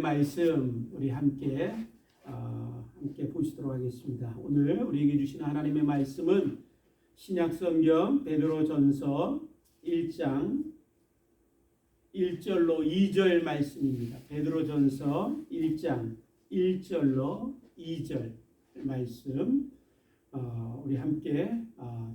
말씀 우리 함께 보시도록 하겠습니다. 오늘 우리에게 주시는 하나님의 말씀은 신약성경 베드로전서 1장 1절로 2절 말씀입니다. 베드로전서 1장 1절로 2절 말씀 우리 함께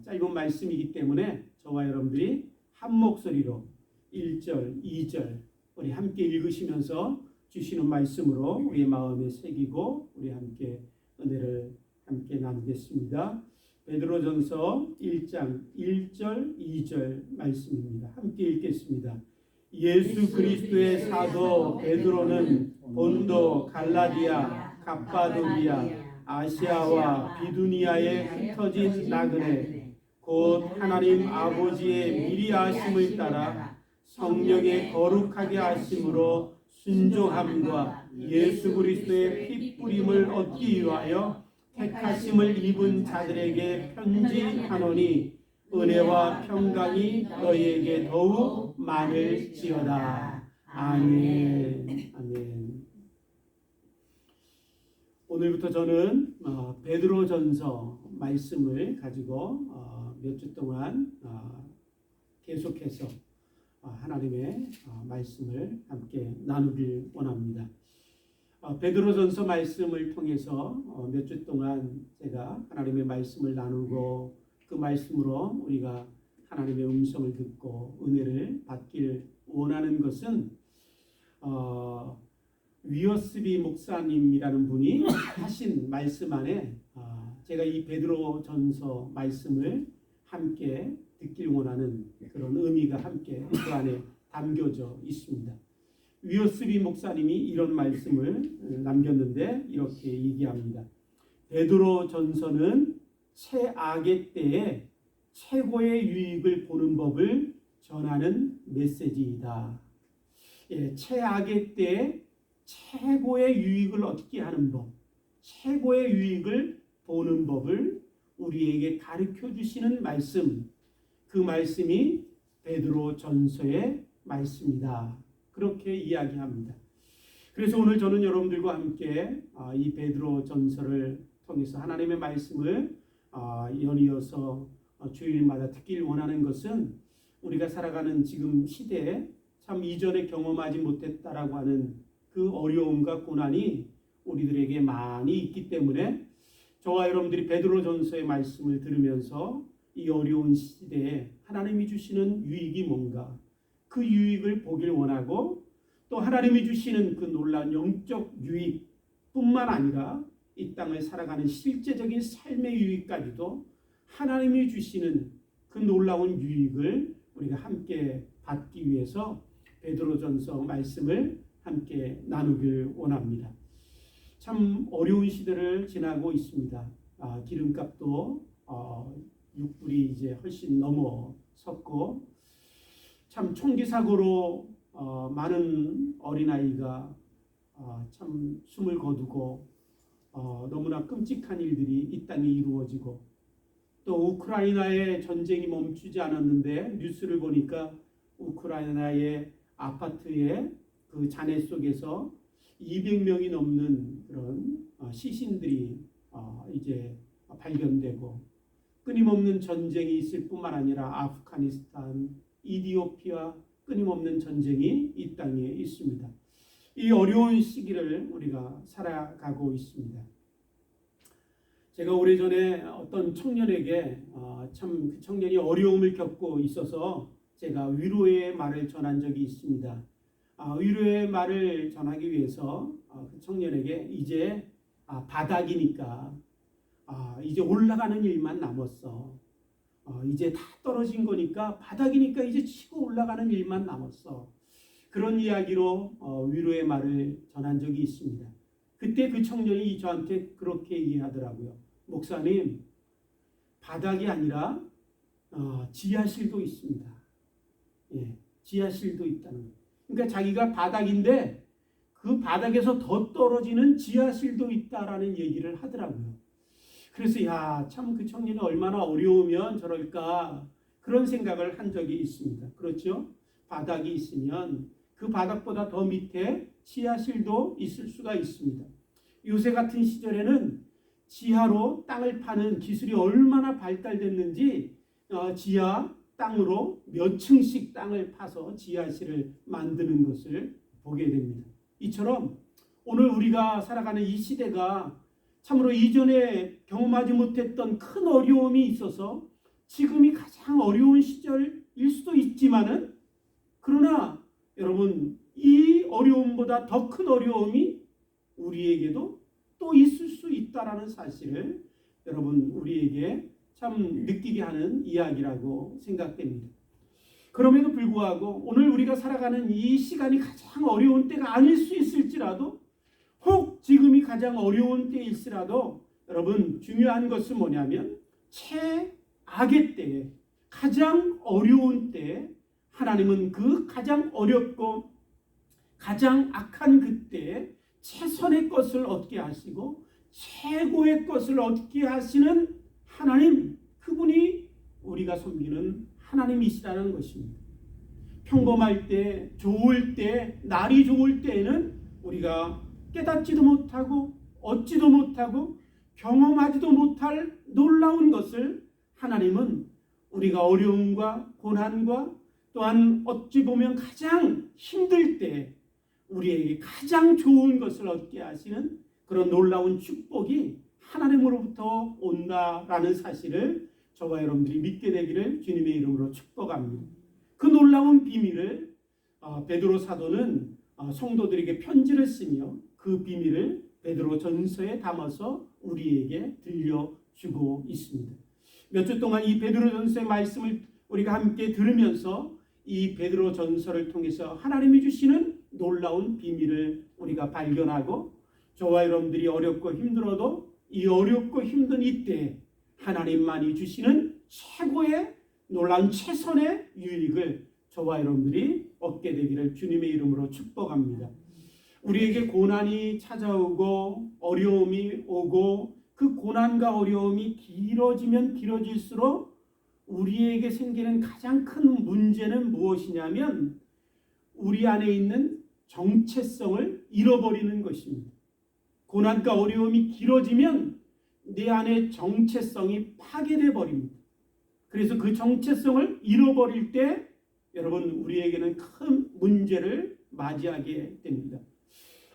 짧은 말씀이기 때문에 저와 여러분들이 한 목소리로 1절, 2절 우리 함께 읽으시면서 주시는 말씀으로 우리의 마음에 새기고 우리 함께 은혜를 함께 나누겠습니다. 베드로전서 1장 1절 2절 말씀입니다. 함께 읽겠습니다. 예수 그리스도의 사도 베드로는 본도, 갈라디아, 갑바도기아, 아시아와 비두니아에 흩어진 나그네 곧 하나님 아버지의 미리 아심을 따라 성령의 거룩하게 하심으로 순종함과 예수 그리스도의 피 뿌림을 얻기 위하여 택하심을 입은 자들에게 편지하노니 은혜와 평강이 너희에게 더욱 많을지어다. 아멘. 아멘. 오늘부터 저는 베드로전서 말씀을 가지고 몇 주 동안 계속해서 하나님의 말씀을 함께 나누길 원합니다. 베드로전서 말씀을 통해서 몇 주 동안 제가 하나님의 말씀을 나누고 그 말씀으로 우리가 하나님의 음성을 듣고 은혜를 받길 원하는 것은 위어스비 목사님이라는 분이 하신 말씀 안에 제가 이 베드로전서 말씀을 함께 듣길 원하는 그런 의미가 함께 그 안에 담겨져 있습니다. 위어스비 목사님이 이런 말씀을 남겼는데 이렇게 얘기합니다. 베드로전서는 최악의 때에 최고의 유익을 보는 법을 전하는 메시지이다. 최악의 때에 최고의 유익을 얻게 하는 법, 최고의 유익을 보는 법을 우리에게 가르쳐 주시는 말씀, 그 말씀이 베드로전서의 말씀이다. 그렇게 이야기합니다. 그래서 오늘 저는 여러분들과 함께 이 베드로전서를 통해서 하나님의 말씀을 연이어서 주일마다 듣길 원하는 것은 우리가 살아가는 지금 시대에 참 이전에 경험하지 못했다라고 하는 그 어려움과 고난이 우리들에게 많이 있기 때문에 저와 여러분들이 베드로전서의 말씀을 들으면서 이 어려운 시대에 하나님이 주시는 유익이 뭔가 그 유익을 보길 원하고 또 하나님이 주시는 그 놀라운 영적 유익뿐만 아니라 이 땅을 살아가는 실제적인 삶의 유익까지도 하나님이 주시는 그 놀라운 유익을 우리가 함께 받기 위해서 베드로전서 말씀을 함께 나누길 원합니다. 참 어려운 시대를 지나고 있습니다. 기름값도 6불이 이제 훨씬 넘어섰고 참 총기 사고로 많은 어린아이가 참 숨을 거두고 너무나 끔찍한 일들이 이 땅에 이루어지고 또 우크라이나의 전쟁이 멈추지 않았는데 뉴스를 보니까 우크라이나의 아파트의 그 잔해 속에서 200명이 넘는 그런 시신들이 이제 발견되고 끊임없는 전쟁이 있을 뿐만 아니라 아프가니스탄, 이디오피아 끊임없는 전쟁이 이 땅에 있습니다. 이 어려운 시기를 우리가 살아가고 있습니다. 제가 오래전에 어떤 청년에게 참 그 청년이 어려움을 겪고 있어서 제가 위로의 말을 전한 적이 있습니다. 위로의 말을 전하기 위해서 그 청년에게 이제 바닥이니까 이제 올라가는 일만 남았어. 이제 다 떨어진 거니까 바닥이니까 이제 치고 올라가는 일만 남았어. 그런 이야기로 위로의 말을 전한 적이 있습니다. 그때 그 청년이 저한테 그렇게 얘기하더라고요. 목사님, 바닥이 아니라 지하실도 있습니다. 지하실도 있다는 거예요. 그러니까 자기가 바닥인데 그 바닥에서 더 떨어지는 지하실도 있다라는 얘기를 하더라고요. 그래서 참 그 청년이 얼마나 어려우면 저럴까 그런 생각을 한 적이 있습니다. 그렇죠? 바닥이 있으면 그 바닥보다 더 밑에 지하실도 있을 수가 있습니다. 요새 같은 시절에는 지하로 땅을 파는 기술이 얼마나 발달됐는지 지하 땅으로 몇 층씩 땅을 파서 지하실을 만드는 것을 보게 됩니다. 이처럼 오늘 우리가 살아가는 이 시대가 참으로 이전에 경험하지 못했던 큰 어려움이 있어서 지금이 가장 어려운 시절일 수도 있지만은, 그러나 여러분, 이 어려움보다 더 큰 어려움이 우리에게도 또 있을 수 있다라는 사실을 여러분, 우리에게 참 느끼게 하는 이야기라고 생각됩니다. 그럼에도 불구하고 오늘 우리가 살아가는 이 시간이 가장 어려운 때가 아닐 수 있을지라도, 혹 지금이 가장 어려운 때일지라도, 여러분, 중요한 것은 뭐냐면 최악의 때에, 가장 어려운 때에 하나님은 그 가장 어렵고 가장 악한 그때에 최선의 것을 얻게 하시고 최고의 것을 얻게 하시는 하나님, 그분이 우리가 섬기는 하나님이시라는 것입니다. 평범할 때, 좋을 때, 날이 좋을 때에는 우리가 깨닫지도 못하고 얻지도 못하고 경험하지도 못할 놀라운 것을 하나님은 우리가 어려움과 고난과 또한 어찌 보면 가장 힘들 때 우리에게 가장 좋은 것을 얻게 하시는 그런 놀라운 축복이 하나님으로부터 온다라는 사실을 저와 여러분들이 믿게 되기를 주님의 이름으로 축복합니다. 그 놀라운 비밀을 베드로 사도는 성도들에게 편지를 쓰며 그 비밀을 베드로 전서에 담아서 우리에게 들려주고 있습니다. 몇 주 동안 이 베드로 전서의 말씀을 우리가 함께 들으면서 이 베드로 전서를 통해서 하나님이 주시는 놀라운 비밀을 우리가 발견하고, 저와 여러분들이 어렵고 힘들어도 이 어렵고 힘든 이때 하나님만이 주시는 최고의 놀라운 최선의 유익을 저와 여러분들이 얻게 되기를 주님의 이름으로 축복합니다. 우리에게 고난이 찾아오고 어려움이 오고 그 고난과 어려움이 길어지면 길어질수록 우리에게 생기는 가장 큰 문제는 무엇이냐면 우리 안에 있는 정체성을 잃어버리는 것입니다. 고난과 어려움이 길어지면 내 안의 정체성이 파괴되어 버립니다. 그래서 그 정체성을 잃어버릴 때 여러분, 우리에게는 큰 문제를 맞이하게 됩니다.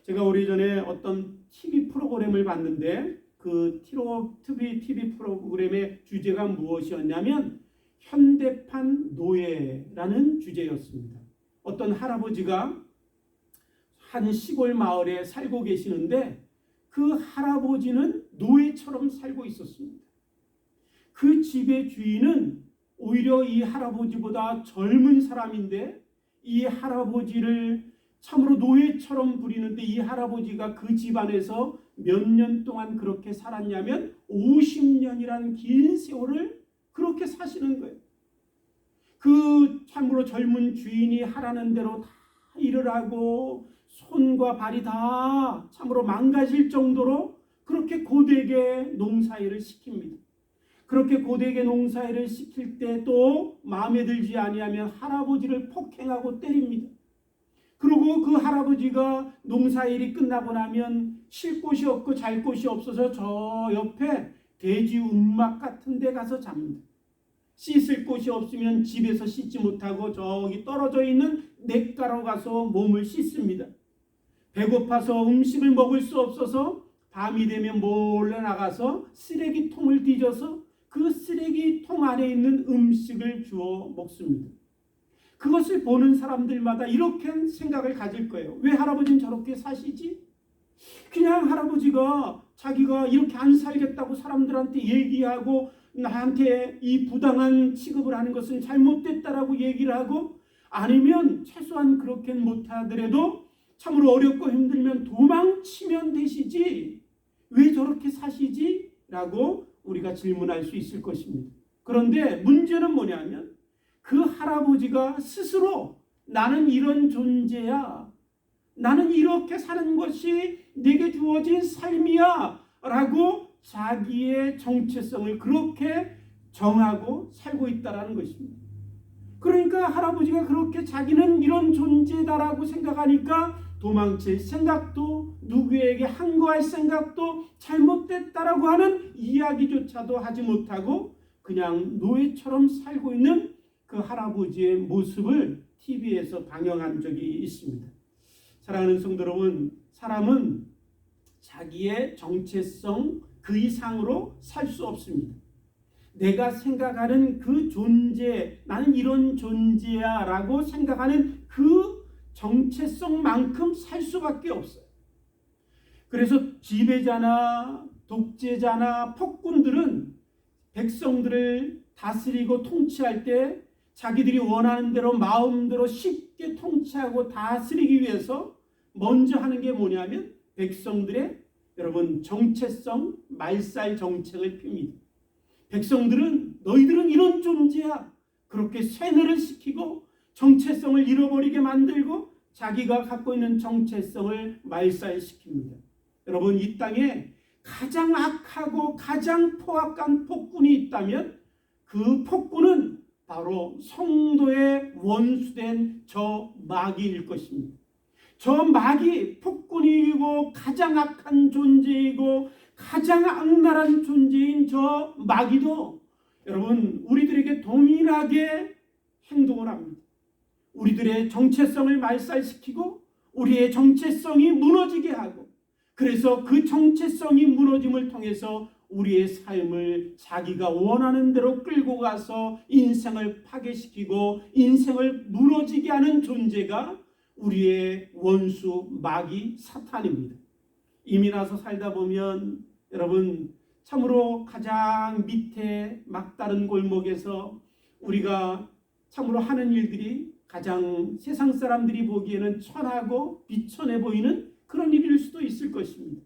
제가 오래전에 어떤 TV 프로그램을 봤는데 그 TV 프로그램의 주제가 무엇이었냐면 현대판 노예라는 주제였습니다. 어떤 할아버지가 한 시골 마을에 살고 계시는데 그 할아버지는 노예처럼 살고 있었습니다. 그 집의 주인은 오히려 이 할아버지보다 젊은 사람인데 이 할아버지를 참으로 노예처럼 부리는데, 이 할아버지가 그 집안에서 몇 년 동안 그렇게 살았냐면 50년이라는 긴 세월을 그렇게 사시는 거예요. 그 참으로 젊은 주인이 하라는 대로 다 일을 하고 손과 발이 다 참으로 망가질 정도로 그렇게 고되게 농사일을 시킵니다. 그렇게 고되게 농사일을 시킬 때 또 마음에 들지 아니하면 할아버지를 폭행하고 때립니다. 그리고 그 할아버지가 농사일이 끝나고 나면 쉴 곳이 없고 잘 곳이 없어서 저 옆에 돼지 움막 같은 데 가서 잡니다. 씻을 곳이 없으면 집에서 씻지 못하고 저기 떨어져 있는 냇가로 가서 몸을 씻습니다. 배고파서 음식을 먹을 수 없어서 밤이 되면 몰래 나가서 쓰레기통을 뒤져서 그 쓰레기통 안에 있는 음식을 주워 먹습니다. 그것을 보는 사람들마다 이렇게 생각을 가질 거예요. 왜 할아버지는 저렇게 사시지? 그냥 할아버지가 자기가 이렇게 안 살겠다고 사람들한테 얘기하고 나한테 이 부당한 취급을 하는 것은 잘못됐다라고 얘기를 하고, 아니면 최소한 그렇게는 못하더라도 참으로 어렵고 힘들면 도망치면 되시지 왜 저렇게 사시지? 라고 우리가 질문할 수 있을 것입니다. 그런데 문제는 뭐냐면 그 할아버지가 스스로 나는 이런 존재야, 나는 이렇게 사는 것이 내게 주어진 삶이야 라고 자기의 정체성을 그렇게 정하고 살고 있다는 것입니다. 그러니까 할아버지가 그렇게 자기는 이런 존재다라고 생각하니까 도망칠 생각도, 누구에게 항거할 생각도, 잘못됐다라고 하는 이야기조차도 하지 못하고 그냥 노예처럼 살고 있는 그 할아버지의 모습을 TV에서 방영한 적이 있습니다. 사랑하는 성도 여러분, 사람은 자기의 정체성 그 이상으로 살 수 없습니다. 내가 생각하는 그 존재, 나는 이런 존재야 라고 생각하는 그 정체성만큼 살 수밖에 없어요. 그래서 지배자나 독재자나 폭군들은 백성들을 다스리고 통치할 때 자기들이 원하는 대로 마음대로 쉽게 통치하고 다스리기 위해서 먼저 하는 게 뭐냐면 백성들의 여러분 정체성 말살 정책을 핍니다. 백성들은 너희들은 이런 존재야. 그렇게 세뇌를 시키고 정체성을 잃어버리게 만들고 자기가 갖고 있는 정체성을 말살시킵니다. 여러분, 이 땅에 가장 악하고 가장 포악한 폭군이 있다면 그 폭군은 바로 성도의 원수된 저 마귀일 것입니다. 저 마귀 폭군이고 가장 악한 존재이고 가장 악랄한 존재인 저 마귀도 여러분 우리들에게 동일하게 행동을 합니다. 우리들의 정체성을 말살시키고 우리의 정체성이 무너지게 하고, 그래서 그 정체성이 무너짐을 통해서 우리의 삶을 자기가 원하는 대로 끌고 가서 인생을 파괴시키고 인생을 무너지게 하는 존재가 우리의 원수 마귀 사탄입니다. 이미 나서 살다 보면 여러분 참으로 가장 밑에 막다른 골목에서 우리가 참으로 하는 일들이 가장 세상 사람들이 보기에는 천하고 비천해 보이는 그런 일일 수도 있을 것입니다.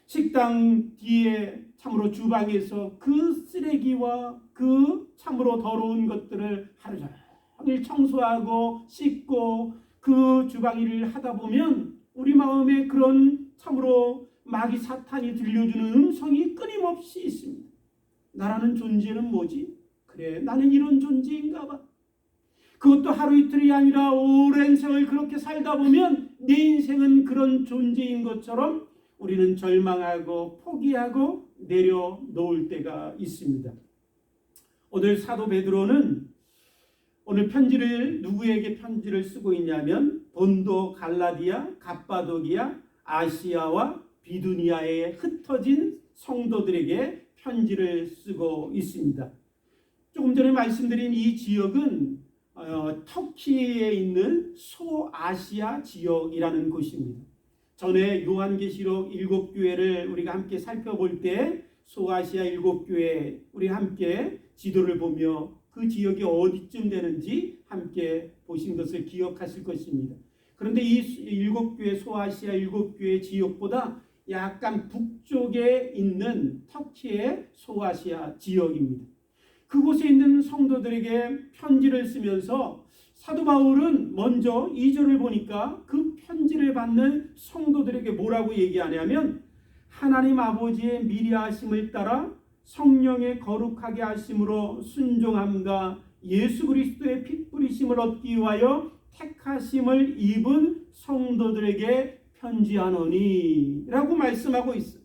식당 뒤에 참으로 주방에서 그 쓰레기와 그 참으로 더러운 것들을 하루 종일 청소하고 씻고 그 주방 일을 하다 보면 우리 마음에 그런 참으로 마귀 사탄이 들려주는 음성이 끊임없이 있습니다. 나라는 존재는 뭐지? 그래, 나는 이런 존재인가 봐. 그것도 하루 이틀이 아니라 오랜 생을 그렇게 살다 보면 내 인생은 그런 존재인 것처럼 우리는 절망하고 포기하고 내려놓을 때가 있습니다. 오늘 사도 베드로는 오늘 편지를 누구에게 편지를 쓰고 있냐면 본도, 갈라디아, 갑바도기아, 아시아와 비두니아에 흩어진 성도들에게 편지를 쓰고 있습니다. 조금 전에 말씀드린 이 지역은 터키에 있는 소아시아 지역이라는 곳입니다. 전에 요한계시록 7교회를 우리가 함께 살펴볼 때 소아시아 7교회 우리 함께 지도를 보며 그 지역이 어디쯤 되는지 함께 보신 것을 기억하실 것입니다. 그런데 이 7교회 소아시아 7교회 지역보다 약간 북쪽에 있는 터키의 소아시아 지역입니다. 그곳에 있는 성도들에게 편지를 쓰면서 사도 바울은 먼저 2절을 보니까 그 편지를 받는 성도들에게 뭐라고 얘기하냐면 하나님 아버지의 미리하심을 따라 성령의 거룩하게 하심으로 순종함과 예수 그리스도의 피 뿌리심을 얻기 위하여 택하심을 입은 성도들에게 편지하노니 라고 말씀하고 있어요.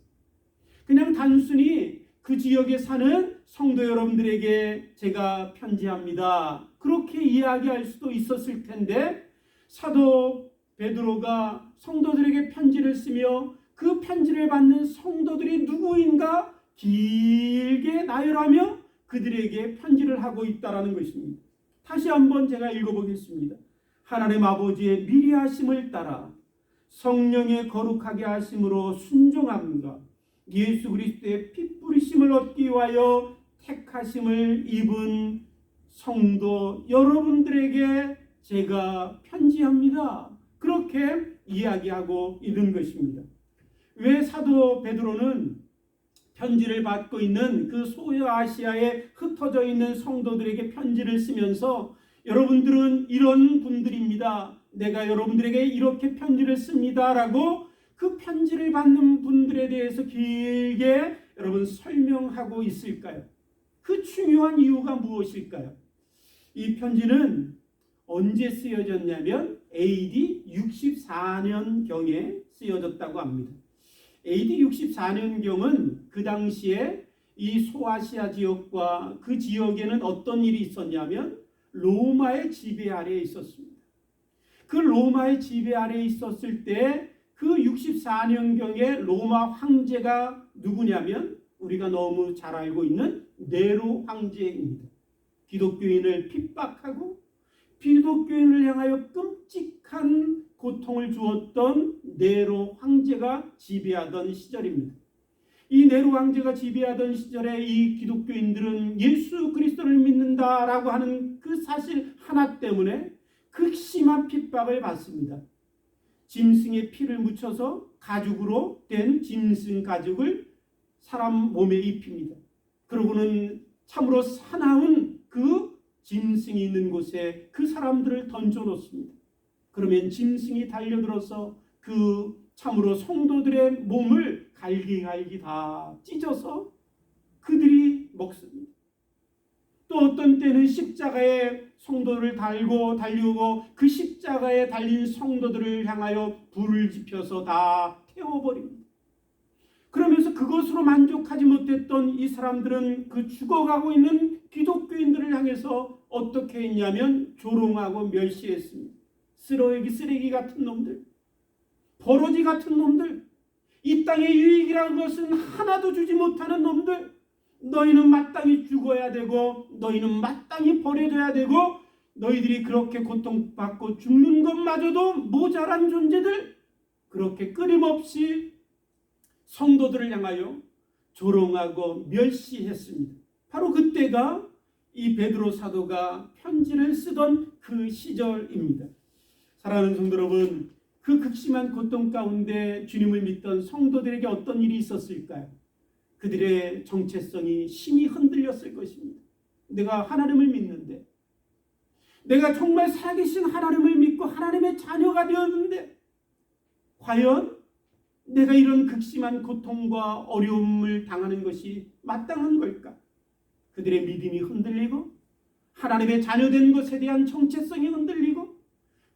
그냥 단순히 그 지역에 사는 성도 여러분들에게 제가 편지합니다, 그렇게 이야기할 수도 있었을 텐데 사도 베드로가 성도들에게 편지를 쓰며 그 편지를 받는 성도들이 누구인가 길게 나열하며 그들에게 편지를 하고 있다라는 것입니다. 다시 한번 제가 읽어보겠습니다. 하나님 아버지의 미리하심을 따라 성령의 거룩하게 하심으로 순종함과 예수 그리스도의 피 뿌리심을 얻기 위하여 택하심을 입은 성도 여러분들에게 제가 편지합니다, 그렇게 이야기하고 있는 것입니다. 왜 사도 베드로는 편지를 받고 있는 그 소아시아에 흩어져 있는 성도들에게 편지를 쓰면서 여러분들은 이런 분들입니다, 내가 여러분들에게 이렇게 편지를 씁니다 라고 그 편지를 받는 분들에 대해서 길게 여러분 설명하고 있을까요? 그 중요한 이유가 무엇일까요? 이 편지는 언제 쓰여졌냐면 AD 64년경에 쓰여졌다고 합니다. AD 64년경은 그 당시에 이 소아시아 지역과 그 지역에는 어떤 일이 있었냐면 로마의 지배 아래에 있었습니다. 그 로마의 지배 아래에 있었을 때 그 64년경에 로마 황제가 누구냐면 우리가 너무 잘 알고 있는 네로 황제입니다. 기독교인을 핍박하고 기독교인을 향하여 끔찍한 고통을 주었던 네로 황제가 지배하던 시절입니다. 이 네로 황제가 지배하던 시절에 이 기독교인들은 예수 그리스도를 믿는다라고 하는 그 사실 하나 때문에 극심한 핍박을 받습니다. 짐승의 피를 묻혀서 가죽으로 된 짐승 가죽을 사람 몸에 입힙니다. 그러고는 참으로 사나운 그 짐승이 있는 곳에 그 사람들을 던져놓습니다. 그러면 짐승이 달려들어서 그 참으로 성도들의 몸을 갈기갈기 다 찢어서 그들이 먹습니다. 또 어떤 때는 십자가에 성도를 달리고 그 십자가에 달린 성도들을 향하여 불을 지펴서 다 태워버립니다. 그러면서 그것으로 만족하지 못했던 이 사람들은 그 죽어가고 있는 기독교인들을 향해서 어떻게 했냐면 조롱하고 멸시했습니다. 쓰레기 같은 놈들, 버러지 같은 놈들, 이 땅의 유익이라는 것은 하나도 주지 못하는 놈들, 너희는 마땅히 죽어야 되고 너희는 마땅히 버려져야 되고 너희들이 그렇게 고통받고 죽는 것마저도 모자란 존재들, 그렇게 끊임없이 성도들을 향하여 조롱하고 멸시했습니다. 바로 그때가 이 베드로 사도가 편지를 쓰던 그 시절입니다. 사랑하는 성도 여러분, 그 극심한 고통 가운데 주님을 믿던 성도들에게 어떤 일이 있었을까요? 그들의 정체성이 심히 흔들렸을 것입니다. 내가 하나님을 믿는데, 내가 정말 살아계신 하나님을 믿고 하나님의 자녀가 되었는데 과연 내가 이런 극심한 고통과 어려움을 당하는 것이 마땅한 걸까? 그들의 믿음이 흔들리고 하나님의 자녀된 것에 대한 정체성이 흔들리고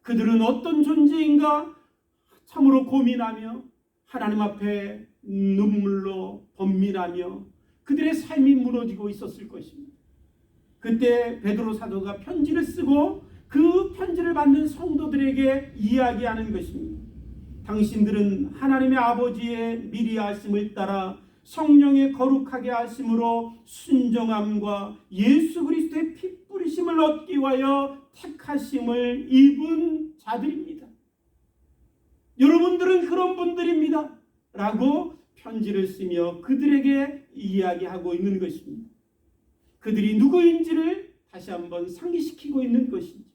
그들은 어떤 존재인가 참으로 고민하며 하나님 앞에 눈물로 번민하며 그들의 삶이 무너지고 있었을 것입니다. 그때 베드로 사도가 편지를 쓰고 그 편지를 받는 성도들에게 이야기하는 것입니다. 당신들은 하나님의 아버지의 미리 하심을 따라 성령의 거룩하게 하심으로 순정함과 예수 그리스도의 피 뿌리심을 얻기 위하여 택하심을 입은 자들입니다. 여러분들은 그런 분들입니다. 라고 편지를 쓰며 그들에게 이야기하고 있는 것입니다. 그들이 누구인지를 다시 한번 상기시키고 있는 것이지.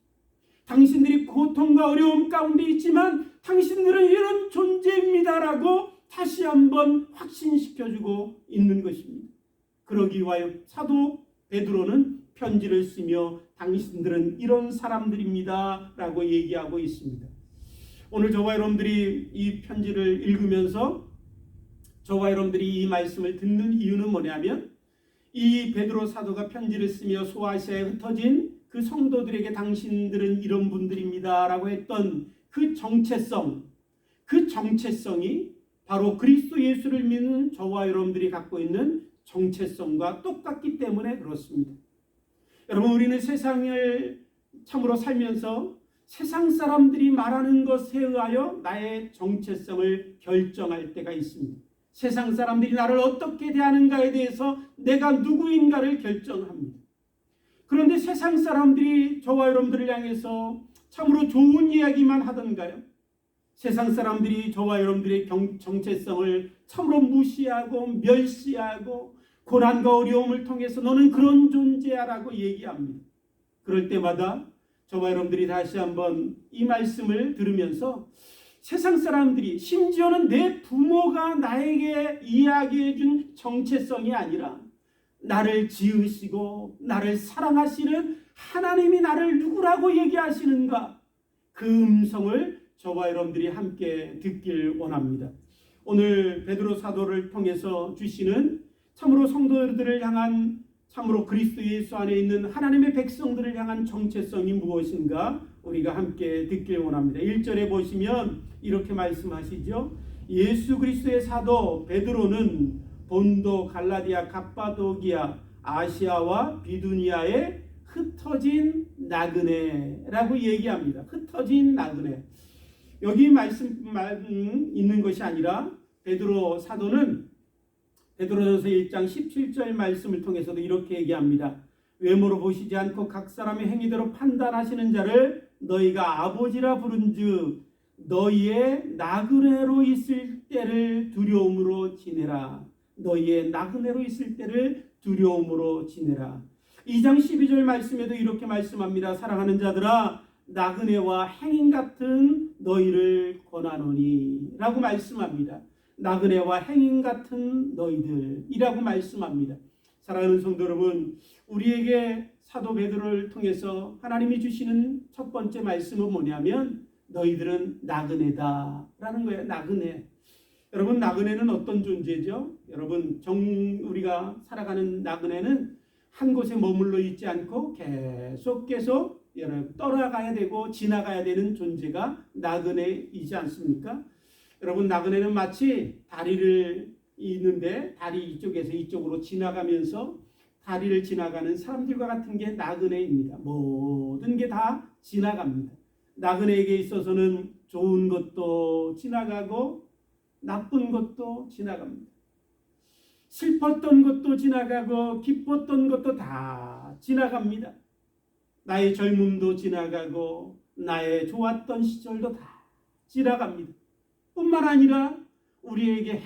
당신들이 고통과 어려움 가운데 있지만 당신들은 이런 존재입니다라고 다시 한번 확신시켜주고 있는 것입니다. 그러기 위하여 사도 베드로는 편지를 쓰며 당신들은 이런 사람들입니다 라고 얘기하고 있습니다. 오늘 저와 여러분들이 이 편지를 읽으면서 저와 여러분들이 이 말씀을 듣는 이유는 뭐냐면 이 베드로 사도가 편지를 쓰며 소아시아에 흩어진 그 성도들에게 당신들은 이런 분들입니다 라고 했던 그 정체성이 바로 그리스도 예수를 믿는 저와 여러분들이 갖고 있는 정체성과 똑같기 때문에 그렇습니다. 여러분, 우리는 세상을 참으로 살면서 세상 사람들이 말하는 것에 의하여 나의 정체성을 결정할 때가 있습니다. 세상 사람들이 나를 어떻게 대하는가에 대해서 내가 누구인가를 결정합니다. 그런데 세상 사람들이 저와 여러분들을 향해서 참으로 좋은 이야기만 하던가요? 세상 사람들이 저와 여러분들의 정체성을 참으로 무시하고 멸시하고 고난과 어려움을 통해서 너는 그런 존재야 라고 얘기합니다. 그럴 때마다 저와 여러분들이 다시 한번 이 말씀을 들으면서 세상 사람들이, 심지어는 내 부모가 나에게 이야기해 준 정체성이 아니라 나를 지으시고 나를 사랑하시는 하나님이 나를 누구라고 얘기하시는가, 그 음성을 저와 여러분들이 함께 듣길 원합니다. 오늘 베드로 사도를 통해서 주시는 참으로 성도들을 향한, 참으로 그리스도 예수 안에 있는 하나님의 백성들을 향한 정체성이 무엇인가 우리가 함께 듣길 원합니다. 1절에 보시면 이렇게 말씀하시죠. 예수 그리스도의 사도 베드로는 본도, 갈라디아, 갑바도기아, 아시아와 비두니아에 흩어진 나그네라고 얘기합니다. 흩어진 나그네. 여기 말씀 있는 것이 아니라 베드로 사도는 베드로전서 1장 17절 말씀을 통해서도 이렇게 얘기합니다. 외모로 보시지 않고 각 사람의 행위대로 판단하시는 자를 너희가 아버지라 부른즉 너희의 나그네로 있을 때를 두려움으로 지내라. 너희의 나그네로 있을 때를 두려움으로 지내라. 2장 12절 말씀에도 이렇게 말씀합니다. 사랑하는 자들아 나그네와 행인 같은 너희를 권하노니 라고 말씀합니다. 나그네와 행인 같은 너희들이라고 말씀합니다. 사랑하는 성도 여러분, 우리에게 사도 베드로를 통해서 하나님이 주시는 첫 번째 말씀은 뭐냐면 너희들은 나그네다라는 거예요. 나그네. 여러분, 나그네는 어떤 존재죠? 여러분, 우리가 살아가는 나그네는 한 곳에 머물러 있지 않고 계속 떠나가야 되고 지나가야 되는 존재가 나그네이지 않습니까? 여러분, 나그네는 마치 다리를 있는데 다리 이쪽에서 이쪽으로 지나가면서 다리를 지나가는 사람들과 같은 게 나그네입니다. 모든 게 다 지나갑니다. 나그네에게 있어서는 좋은 것도 지나가고 나쁜 것도 지나갑니다. 슬펐던 것도 지나가고 기뻤던 것도 다 지나갑니다. 나의 젊음도 지나가고 나의 좋았던 시절도 다 지나갑니다. 뿐만 아니라 우리에게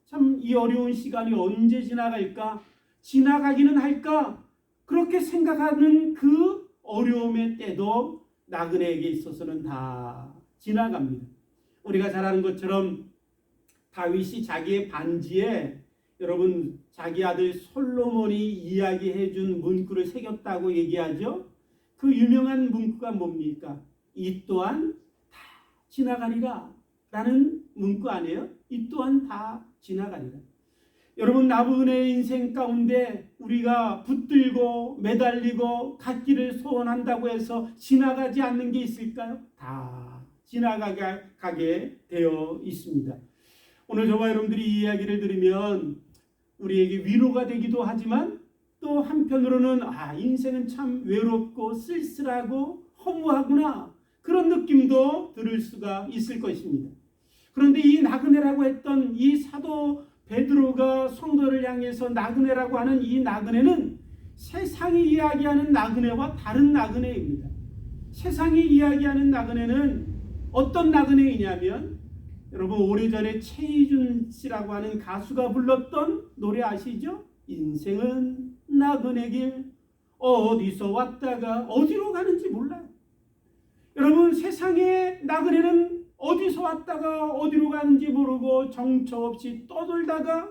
참 이 어려운 시간이 언제 지나갈까? 지나가기는 할까? 그렇게 생각하는 그 어려움의 때도 나그네에게 있어서는 다 지나갑니다. 우리가 잘 아는 것처럼 다윗이 자기의 반지에 여러분 자기 아들 솔로몬이 이야기해 준 문구를 새겼다고 얘기하죠. 그 유명한 문구가 뭡니까? 이 또한 다 지나가리라 라는 문구 아니에요? 이 또한 다 지나가리라. 여러분, 나부은의 인생 가운데 우리가 붙들고 매달리고 갖기를 소원한다고 해서 지나가지 않는 게 있을까요? 다 지나가게 되어 있습니다. 오늘 저와 여러분들이 이 이야기를 들으면 우리에게 위로가 되기도 하지만 또 한편으로는 인생은 참 외롭고 쓸쓸하고 허무하구나 그런 느낌도 들을 수가 있을 것입니다. 그런데 이 나그네라고 했던 이 사도 베드로가 성도를 향해서 나그네라고 하는 이 나그네는 세상이 이야기하는 나그네와 다른 나그네입니다. 세상이 이야기하는 나그네는 어떤 나그네이냐면 여러분 오래전에 최희준 씨라고 하는 가수가 불렀던 노래 아시죠? 인생은 나그네길 어디서 왔다가 어디로 가는지 몰라요. 여러분 세상의 나그네는 어디서 왔다가 어디로 가는지 모르고 정처 없이 떠돌다가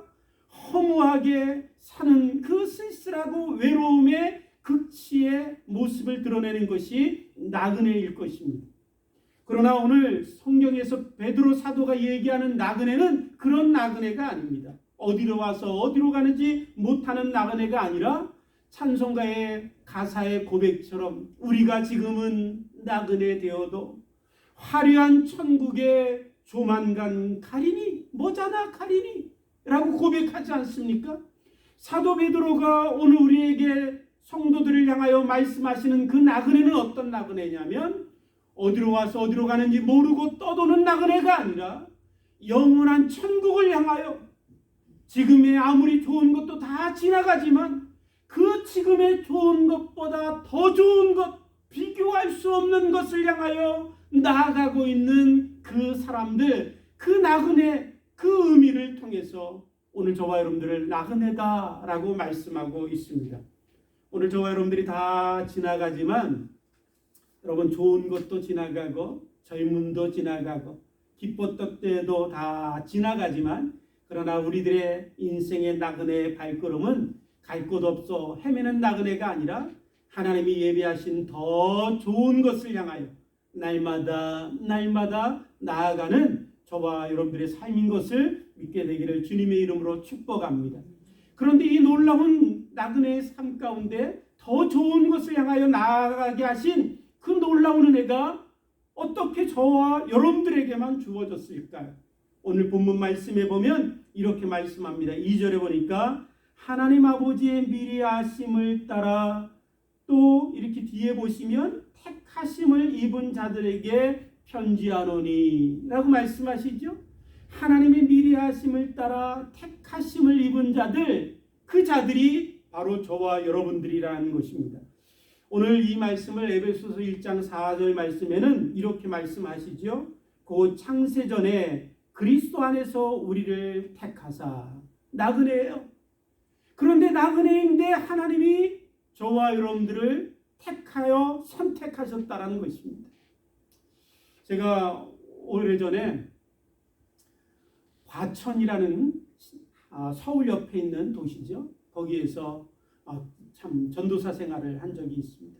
허무하게 사는 그 쓸쓸하고 외로움의 극치의 모습을 드러내는 것이 나그네일 것입니다. 그러나 오늘 성경에서 베드로 사도가 얘기하는 나그네는 그런 나그네가 아닙니다. 어디로 와서 어디로 가는지 못하는 나그네가 아니라 찬송가의 가사의 고백처럼 우리가 지금은 나그네 되어도 화려한 천국에 조만간 가리니 뭐잖아 가리니 라고 고백하지 않습니까? 사도 베드로가 오늘 우리에게 성도들을 향하여 말씀하시는 그 나그네는 어떤 나그네냐면 어디로 와서 어디로 가는지 모르고 떠도는 나그네가 아니라 영원한 천국을 향하여 지금의 아무리 좋은 것도 다 지나가지만 그 지금의 좋은 것보다 더 좋은 것 비교할 수 없는 것을 향하여 나아가고 있는 그 사람들, 그 나그네, 그 의미를 통해서 오늘 저와 여러분들을 나그네다라고 말씀하고 있습니다. 오늘 저와 여러분들이 다 지나가지만 여러분 좋은 것도 지나가고 젊음도 지나가고 기뻤던 때도 다 지나가지만 그러나 우리들의 인생의 나그네의 발걸음은 갈 곳 없어 헤매는 나그네가 아니라 하나님이 예비하신 더 좋은 것을 향하여 날마다 나아가는 저와 여러분들의 삶인 것을 믿게 되기를 주님의 이름으로 축복합니다. 그런데 이 놀라운 나그네의 삶 가운데 더 좋은 것을 향하여 나아가게 하신 그 그 놀라운 은혜가 어떻게 저와 여러분들에게만 주어졌을까요? 오늘 본문 말씀에 보면 이렇게 말씀합니다. 2절에 보니까 하나님 아버지의 미리 아심을 따라, 또 이렇게 뒤에 보시면 택하심을 입은 자들에게 편지하노니 라고 말씀하시죠. 하나님의 미리 하심을 따라 택하심을 입은 자들, 그 자들이 바로 저와 여러분들이라는 것입니다. 오늘 이 말씀을 에베소서 1장 4절 말씀에는 이렇게 말씀하시죠. 그 창세전에 그리스도 안에서 우리를 택하사. 나그네예요. 그런데 나그네인데 하나님이 저와 여러분들을 택하여 선택하셨다라는 것입니다. 제가 오래전에 과천이라는 서울 옆에 있는 도시죠. 거기에서 참 전도사 생활을 한 적이 있습니다.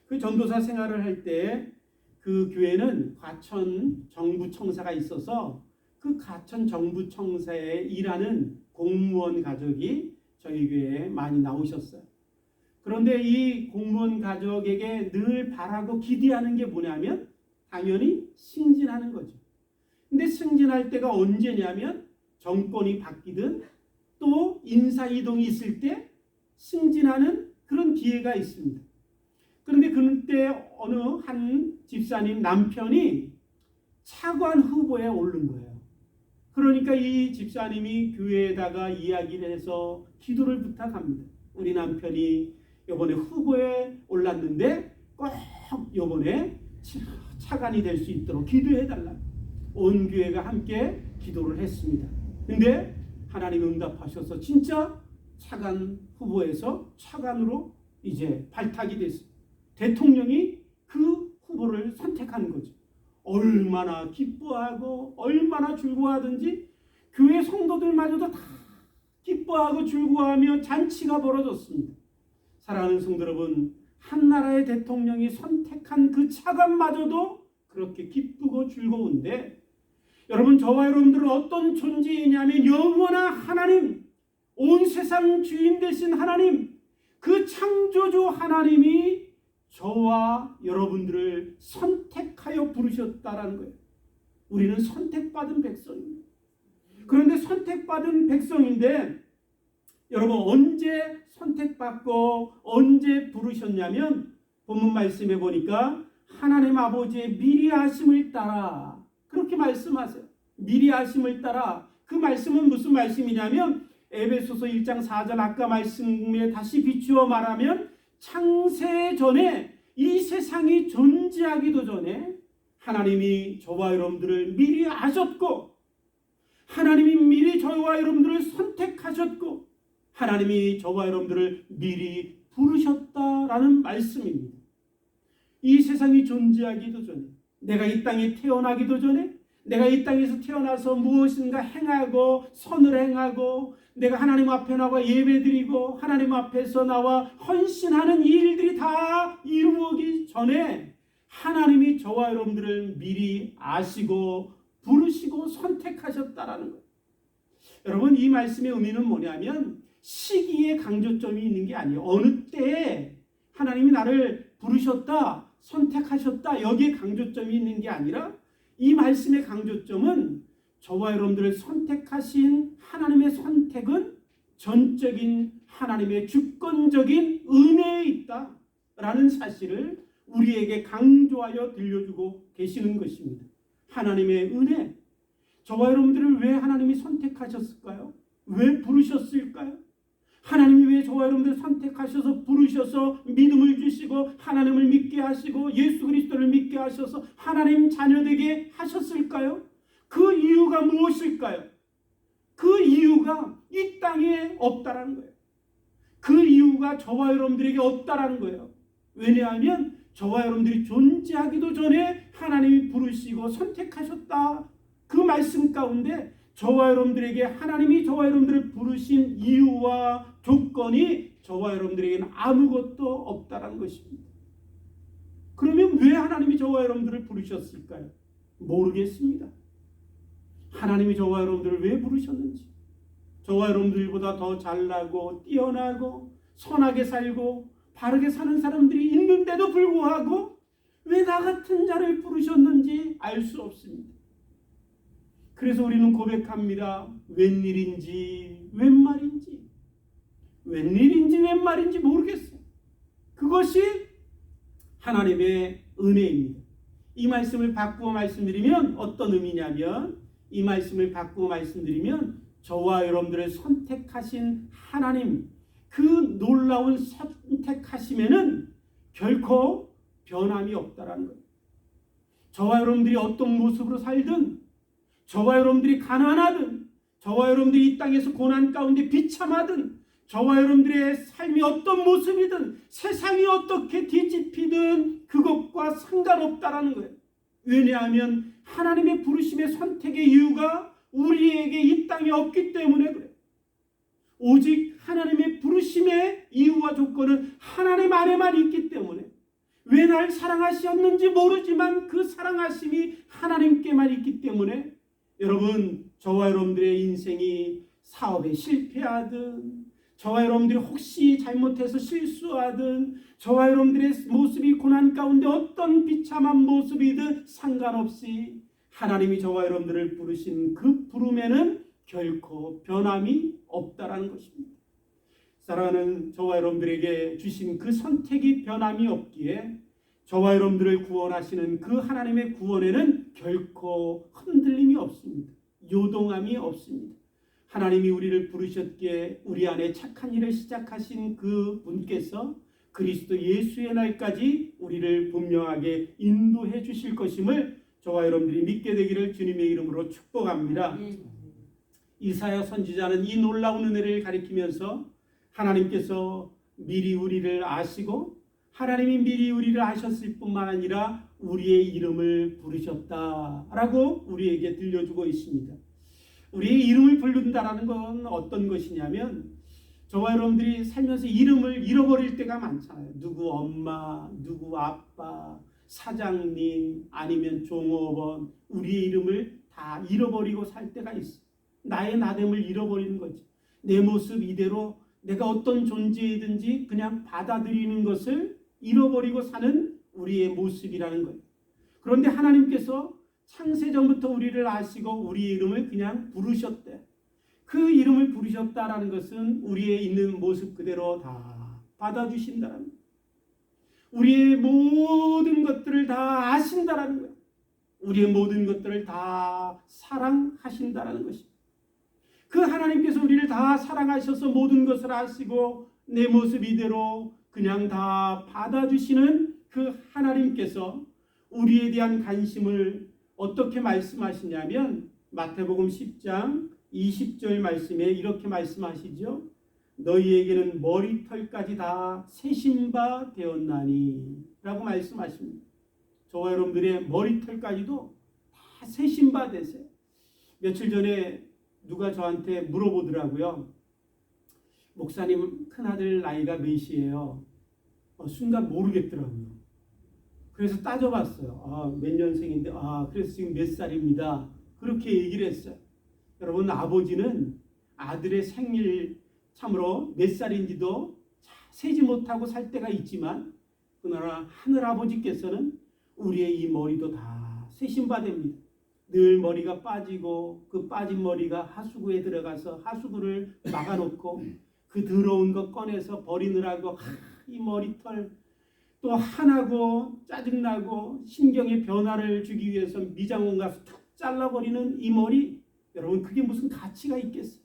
그 전도사 생활을 할 때 그 교회는 과천 정부청사가 있어서 그 과천 정부청사에 일하는 공무원 가족이 저희 교회에 많이 나오셨어요. 그런데 이 공무원 가족에게 늘 바라고 기대하는 게 뭐냐면 당연히 승진하는 거죠. 근데 승진할 때가 언제냐면 정권이 바뀌든 또 인사이동이 있을 때 승진하는 그런 기회가 있습니다. 그런데 그때 어느 한 집사님 남편이 차관 후보에 오른 거예요. 그러니까 이 집사님이 교회에다가 이야기를 해서 기도를 부탁합니다. 우리 남편이 이번에 후보에 올랐는데 꼭 이번에 차관이 될 수 있도록 기도해달라. 온 교회가 함께 기도를 했습니다. 근데 하나님 응답하셔서 진짜 차관 후보에서 차관으로 이제 발탁이 됐습니다. 대통령이 그 후보를 선택한 거죠. 얼마나 기뻐하고 얼마나 즐거워하든지 교회 성도들마저도 다 기뻐하고 즐거워하며 잔치가 벌어졌습니다. 사랑하는 성도 여러분, 한 나라의 대통령이 선택한 그 차관마저도 그렇게 기쁘고 즐거운데, 여러분, 저와 여러분들은 어떤 존재이냐면 영원한 하나님, 온 세상 주인 되신 하나님, 그 창조주 하나님이 저와 여러분들을 선택하여 부르셨다라는 거예요. 우리는 선택받은 백성입니다. 그런데 선택받은 백성인데 여러분, 언제 선택받고 언제 부르셨냐면 본문 말씀에 보니까 하나님 아버지의 미리 하심을 따라, 그렇게 말씀하세요. 미리 하심을 따라. 그 말씀은 무슨 말씀이냐면 에베소서 1장 4절 아까 말씀에 다시 비추어 말하면 창세 전에, 이 세상이 존재하기도 전에 하나님이 저와 여러분들을 미리 아셨고, 하나님이 미리 저와 여러분들을 선택하셨고, 하나님이 저와 여러분들을 미리 부르셨다라는 말씀입니다. 이 세상이 존재하기도 전에, 내가 이 땅에 태어나기도 전에, 내가 이 땅에서 태어나서 무엇인가 행하고 선을 행하고 내가 하나님 앞에 나와 예배드리고 하나님 앞에서 나와 헌신하는 이 일들이 다 이루어지기 전에 하나님이 저와 여러분들을 미리 아시고 부르시고 선택하셨다라는 거예요. 여러분, 이 말씀의 의미는 뭐냐면 시기에 강조점이 있는 게 아니에요. 어느 때에 하나님이 나를 부르셨다, 선택하셨다, 여기에 강조점이 있는 게 아니라 이 말씀의 강조점은 저와 여러분들을 선택하신 하나님의 선택은 전적인 하나님의 주권적인 은혜에 있다라는 사실을 우리에게 강조하여 들려주고 계시는 것입니다. 하나님의 은혜. 저와 여러분들을 왜 하나님이 선택하셨을까요? 왜 부르셨을까요? 하나님이 왜 저와 여러분들을 선택하셔서 부르셔서 믿음을 주시고 하나님을 믿게 하시고 예수 그리스도를 믿게 하셔서 하나님 자녀되게 하셨을까요? 그 이유가 무엇일까요? 그 이유가 이 땅에 없다라는 거예요. 그 이유가 저와 여러분들에게 없다라는 거예요. 왜냐하면 저와 여러분들이 존재하기도 전에 하나님이 부르시고 선택하셨다. 그 말씀 가운데 저와 여러분들에게 하나님이 저와 여러분들을 부르신 이유와 조건이 저와 여러분들에게는 아무것도 없다라는 것입니다. 그러면 왜 하나님이 저와 여러분들을 부르셨을까요? 모르겠습니다. 하나님이 저와 여러분들을 왜 부르셨는지, 저와 여러분들보다 더 잘나고 뛰어나고 선하게 살고 바르게 사는 사람들이 있는데도 불구하고 왜 나 같은 자를 부르셨는지 알 수 없습니다. 그래서 우리는 고백합니다. 웬일인지 웬말인지, 웬일인지 웬말인지 모르겠어요. 그것이 하나님의 은혜입니다. 이 말씀을 바꾸어 말씀드리면 어떤 의미냐면, 이 말씀을 바꾸어 말씀드리면 저와 여러분들을 선택하신 하나님, 그 놀라운 선택하심에는 결코 변함이 없다라는 거예요. 저와 여러분들이 어떤 모습으로 살든, 저와 여러분들이 가난하든, 저와 여러분들이 이 땅에서 고난 가운데 비참하든, 저와 여러분들의 삶이 어떤 모습이든, 세상이 어떻게 뒤집히든 그것과 상관없다라는 거예요. 왜냐하면 하나님의 부르심의 선택의 이유가 우리에게 이 땅에 없기 때문에 그래요. 오직 하나님의 부르심의 이유와 조건은 하나님 안에만 있기 때문에, 왜 날 사랑하셨는지 모르지만 그 사랑하심이 하나님께만 있기 때문에, 여러분, 저와 여러분들의 인생이 사업에 실패하든, 저와 여러분들이 혹시 잘못해서 실수하든, 저와 여러분들의 모습이 고난 가운데 어떤 비참한 모습이든 상관없이 하나님이 저와 여러분들을 부르신 그 부름에는 결코 변함이 없다라는 것입니다. 사랑하는 저와 여러분들에게 주신 그 선택이 변함이 없기에 저와 여러분들을 구원하시는 그 하나님의 구원에는 결코 흔들림이 없습니다. 요동함이 없습니다. 하나님이 우리를 부르셨기에 우리 안에 착한 일을 시작하신 그 분께서 그리스도 예수의 날까지 우리를 분명하게 인도해 주실 것임을 저와 여러분들이 믿게 되기를 주님의 이름으로 축복합니다. 이사야 선지자는 이 놀라운 은혜를 가리키면서 하나님께서 미리 우리를 아시고 하나님이 미리 우리를 아셨을 뿐만 아니라 우리의 이름을 부르셨다라고 우리에게 들려주고 있습니다. 우리의 이름을 부른다라는 건 어떤 것이냐면, 저와 여러분들이 살면서 이름을 잃어버릴 때가 많잖아요. 누구 엄마, 누구 아빠, 사장님, 아니면 종업원, 우리의 이름을 다 잃어버리고 살 때가 있어요. 나의 나됨을 잃어버리는 거죠. 내 모습 이대로 내가 어떤 존재이든지 그냥 받아들이는 것을 잃어버리고 사는 우리의 모습이라는 거예요. 그런데 하나님께서 창세전부터 우리를 아시고 우리의 이름을 그냥 부르셨대. 그 이름을 부르셨다라는 것은 우리의 있는 모습 그대로 다 받아주신다는 거예요. 우리의 모든 것들을 다 아신다라는 거예요. 우리의 모든 것들을 다 사랑하신다라는 것입니다. 그 하나님께서 우리를 다 사랑하셔서 모든 것을 아시고 내 모습 이대로 그냥 다 받아주시는 그 하나님께서 우리에 대한 관심을 어떻게 말씀하시냐면, 마태복음 10장 20절 말씀에 이렇게 말씀하시죠. 너희에게는 머리털까지 다 세신 바 되었나니 라고 말씀하십니다. 저와 여러분들의 머리털까지도 다 세신 바 되세요. 며칠 전에 누가 저한테 물어보더라고요. 목사님 큰아들 나이가 몇이에요? 순간 모르겠더라고요. 그래서 따져봤어요. 몇 년생인데, 그래서 지금 몇 살입니다. 그렇게 얘기를 했어요. 여러분, 아버지는 아들의 생일 참으로 몇 살인지도 세지 못하고 살 때가 있지만, 그러나 하늘 아버지께서는 우리의 이 머리도 다 세신 바 됩니다. 늘 머리가 빠지고 그 빠진 머리가 하수구에 들어가서 하수구를 막아놓고 그 더러운 거 꺼내서 버리느라고 이 머리털 또 화나고 짜증나고 신경의 변화를 주기 위해서 미장원 가서 툭 잘라버리는 이 머리, 여러분 그게 무슨 가치가 있겠어요?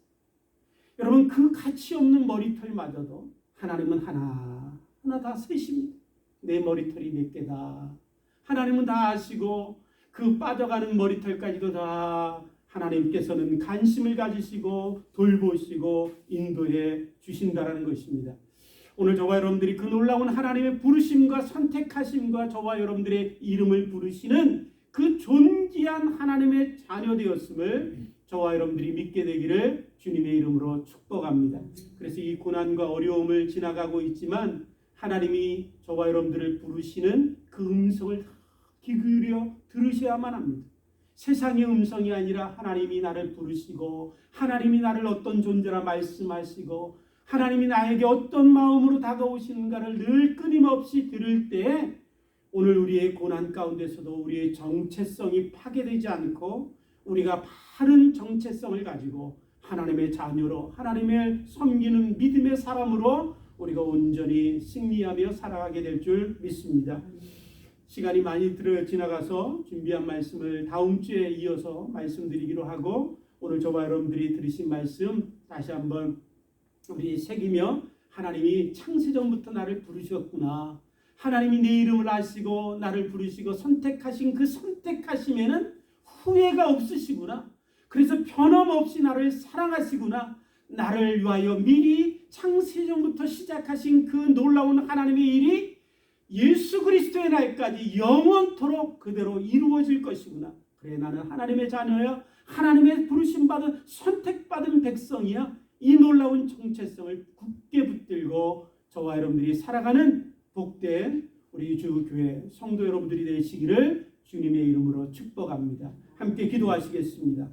여러분 그 가치 없는 머리털마저도 하나님은 하나 다 세십니다. 내 머리털이 몇 개다 하나님은 다 아시고 그 빠져가는 머리털까지도 다 하나님께서는 관심을 가지시고 돌보시고 인도해 주신다라는 것입니다. 오늘 저와 여러분들이 그 놀라운 하나님의 부르심과 선택하심과 저와 여러분들의 이름을 부르시는 그 존귀한 하나님의 자녀 되었음을 저와 여러분들이 믿게 되기를 주님의 이름으로 축복합니다. 그래서 이 고난과 어려움을 지나가고 있지만 하나님이 저와 여러분들을 부르시는 그 음성을 귀 기울여 들으셔야만 합니다. 세상의 음성이 아니라 하나님이 나를 부르시고 하나님이 나를 어떤 존재라 말씀하시고 하나님이 나에게 어떤 마음으로 다가오시는가를 늘 끊임없이 들을 때 오늘 우리의 고난 가운데서도 우리의 정체성이 파괴되지 않고 우리가 바른 정체성을 가지고 하나님의 자녀로 하나님을 섬기는 믿음의 사람으로 우리가 온전히 승리하며 살아가게 될 줄 믿습니다. 시간이 많이 지나가서 준비한 말씀을 다음 주에 이어서 말씀드리기로 하고, 오늘 저와 여러분들이 들으신 말씀 다시 한번 우리 새기며, 하나님이 창세전부터 나를 부르셨구나, 하나님이 내 이름을 아시고 나를 부르시고 선택하신 그 선택하심에는 후회가 없으시구나, 그래서 변함없이 나를 사랑하시구나, 나를 위하여 미리 창세전부터 시작하신 그 놀라운 하나님의 일이 예수 그리스도의 날까지 영원토록 그대로 이루어질 것이구나. 그래, 나는 하나님의 자녀야, 하나님의 부르심받은 선택받은 백성이야. 이 놀라운 정체성을 굳게 붙들고 저와 여러분들이 살아가는 복된 우리 주교회 성도 여러분들이 되시기를 주님의 이름으로 축복합니다. 함께 기도하시겠습니다.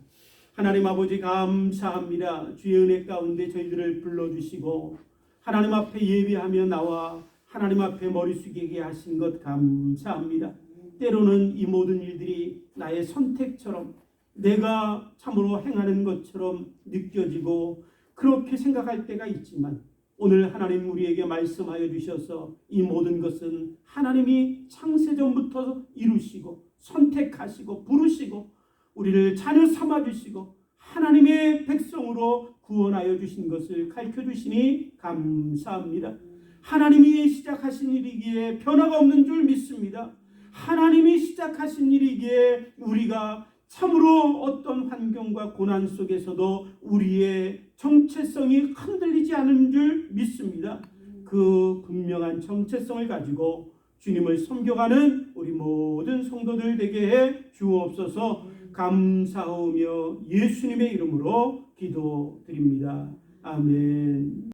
하나님 아버지, 감사합니다. 주의 은혜 가운데 저희들을 불러주시고 하나님 앞에 예배하며 나와 하나님 앞에 머리 숙이게 하신 것 감사합니다. 때로는 이 모든 일들이 나의 선택처럼, 내가 참으로 행하는 것처럼 느껴지고 그렇게 생각할 때가 있지만, 오늘 하나님 우리에게 말씀하여 주셔서 이 모든 것은 하나님이 창세전부터 이루시고 선택하시고 부르시고 우리를 자녀 삼아주시고 하나님의 백성으로 구원하여 주신 것을 가르쳐 주시니 감사합니다. 하나님이 시작하신 일이기에 변화가 없는 줄 믿습니다. 하나님이 시작하신 일이기에 우리가 참으로 어떤 환경과 고난 속에서도 우리의 정체성이 흔들리지 않은 줄 믿습니다. 그 분명한 정체성을 가지고 주님을 섬겨가는 우리 모든 성도들 되게 해 주옵소서. 감사하며 예수님의 이름으로 기도드립니다. 아멘.